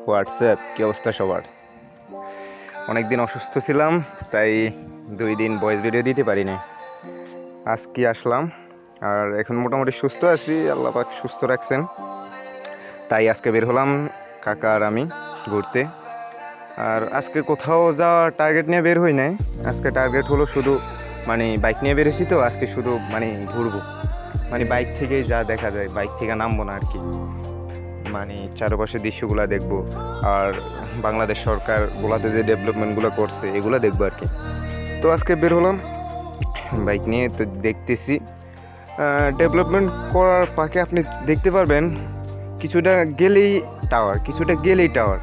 WhatsApp, কী অবস্থা সবার? অনেক দিন অসুস্থ ছিলাম, তাই 2 দিন ভয়েস ভিডিও দিতে পারি না। আজকে আসলাম, আর এখন মোটামুটি সুস্থ আছি, আল্লাহ পাক সুস্থ রাখছেন। তাই আজকে বের হলাম কাকা আর আমি ঘুরতে। আর আজকে কোথাও যাওয়ার টার্গেট নিয়ে বের হই নাই। আজকে টার্গেট হলো শুধু বাইক নিয়ে বেরোছি, তো আজকে শুধু ঘুরবো, বাইক থেকেই যা দেখা যায়, বাইক থেকে নামবো না আর কি। চারপাশের দৃশ্যগুলো দেখবো, আর বাংলাদেশ সরকার গোলাতে যে ডেভেলপমেন্টগুলো করছে এগুলো দেখবো আর কি। তো আজকে বের হলাম বাইক নিয়ে, তো দেখতেছি ডেভেলপমেন্ট করার পাকে আপনি দেখতে পারবেন কিছুটা গেলেই টাওয়ার,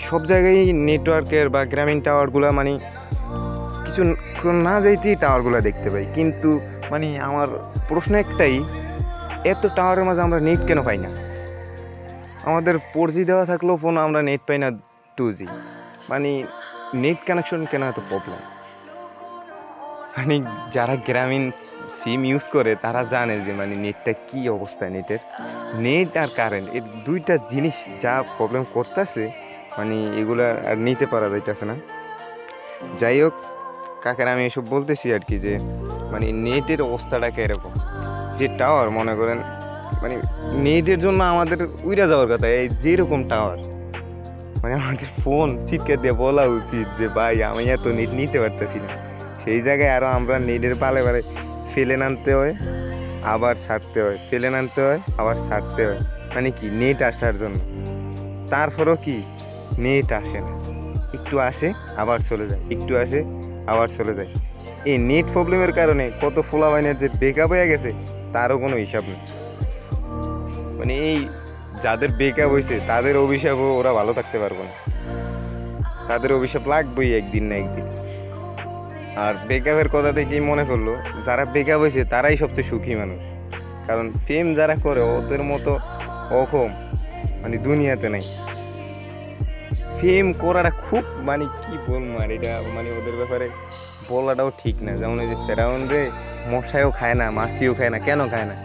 সব জায়গায় নেটওয়ার্কের বা গ্রামীণ টাওয়ারগুলো কিছু না যাইতেই টাওয়ারগুলো দেখতে পাই। কিন্তু আমার প্রশ্ন একটাই, এত টাওয়ারের মাঝে আমরা নেট কেন পাই না? আমাদের 4G দেওয়া থাকলেও ফোন আমরা নেট পাই না 2G। নেট কানেকশন কেন এত প্রবলেম? যারা গ্রামীণ সিম ইউজ করে তারা জানে যে নেটটা কী অবস্থায়। নেট আর কারেন্ট, এই দুইটা জিনিস যা প্রবলেম করতেছে, এগুলা আর নিতে পারা যাইতেছে না। যাই হোক, কাকার আমি এসব বলতেছি আর কি, যে নেটের অবস্থাটাকে এরকম, যে টাওয়ার মনে করেন নেটের জন্য আমাদের উইরা যাওয়ার কথা। এই যেরকম টাওয়ার, আমাদের ফোন চিৎকার দিয়ে বলা উচিত যে ভাই আমি এত নেট নিতে পারতেছি না। সেই জায়গায় আরও আমরা নেটের পালে ফেলে নামতে হয়, আবার ছাড়তে হয়, ফেলে নামতে হয়, আবার ছাড়তে হয়। কি নেট আসার জন্য, তারপরও কি নেট আসে না, একটু আসে আবার চলে যায়, একটু আসে আবার চলে যায়। এই নেট প্রবলেমের কারণে কত ফুলাবাইনের যে ব্রেকআপ হয়ে গেছে তারও কোনো হিসাব নেই। এই যাদের ব্রেকআপ হয়েছে তাদের অভিশাপও ওরা ভালো থাকতে পারবে না, তাদের অভিশাপ লাগবেই একদিন না একদিন। আর ব্রেকআপের কথা থেকেই মনে করলো, যারা ব্রেকআপ হয়েছে তারাই সবচেয়ে সুখী মানুষ। কারণ প্রেম যারা করে ওদের মতো অক্ষম দুনিয়াতে নাই। প্রেম করাটা খুব কি বলবো, আর এটা ওদের ব্যাপারে বলাটাও ঠিক না। যেমন এই যে ফেরাউন রে মশাইও খায় না, মাছিও খায় না, কেন খায় না?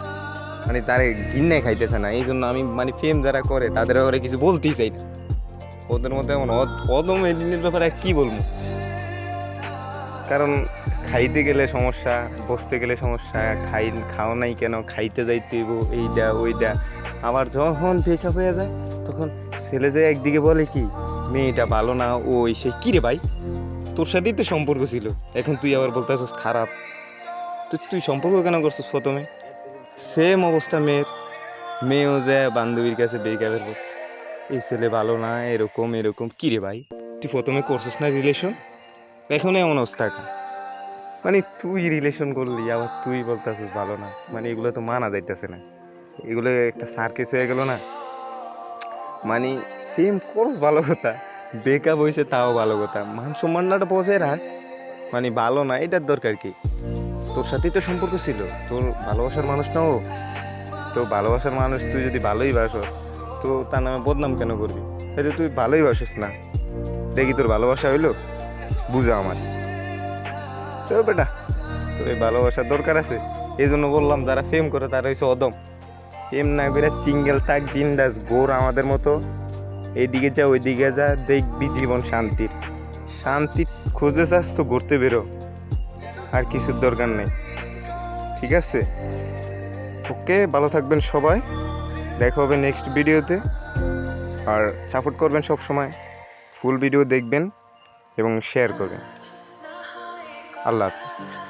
তারে ঘিন্নায় খাইতেছে না। এই জন্য আমি প্রেম যারা করে তাদের ব্যাপারে কিছু বলতেই চাই না। ওদের মধ্যে এমন অদম এদিনের ব্যাপারে কি বলবো? কারণ খাইতে গেলে সমস্যা, বসতে গেলে সমস্যা, খাও নাই কেন, খাইতে যাইতে এইটা ওইটা। আবার যখন ব্রেকআপ হয়ে যায় তখন ছেলে যায় একদিকে বলে কি মেয়েটা ভালো না, ওই সে কী রে ভাই, তোর সাথেই তো সম্পর্ক ছিল, এখন তুই আবার বলতেছিস খারাপ। তুই সম্পর্ক কেন করছিস প্রথমে? সেম অবস্থা মেয়েও যায় বান্ধবীর কাছে ব্রেকআপের পর, এই ছেলে ভালো না, এরকম এরকম। কী রে ভাই, তুই প্রথমে করছিস না রিলেশন, এখন এমন অবস্থা? তুই রিলেশন করলি আবার তুই বলতেছিস ভালো না, এগুলো তো মানা যাইতেছে না। এগুলো একটা সার্কেস হয়ে গেল না। সেম করস ভালো কথা, ব্রেকআপ হয়েছে তাও ভালো কথা, মান সম্মানটা বজায় রাখ। ভালো না এটার দরকার কি? তোর সাথেই তো সম্পর্ক ছিল, তোর ভালোবাসার মানুষ না ও, তো ভালোবাসার মানুষ তুই যদি ভালোই বাসস তো তার নামে বদনাম কেন করবি? হয়তো তুই ভালোই বাসস না, দেখি তোর ভালোবাসা হইলো বুঝা আমার। তো বেটা, তোর এই ভালোবাসার দরকার আছে। এই জন্য বললাম যারা প্রেম করে তারা হয়েছে অদম। প্রেম না করে সিঙ্গেল থাক, বিন্দাস ঘোর আমাদের মতো, এইদিকে যা ওইদিকে যা, দেখবি জীবন শান্তি খুঁজে চাস তো ঘুরতে বেরো, আর কিছুর দরকার নেই। ঠিক আছে, ওকে, ভালো থাকবেন সবাই, দেখা হবে নেক্সট ভিডিওতে। আর সাপোর্ট করবেন সব সময়, ফুল ভিডিও দেখবেন এবং শেয়ার করবেন। আল্লাহ হাফিজ।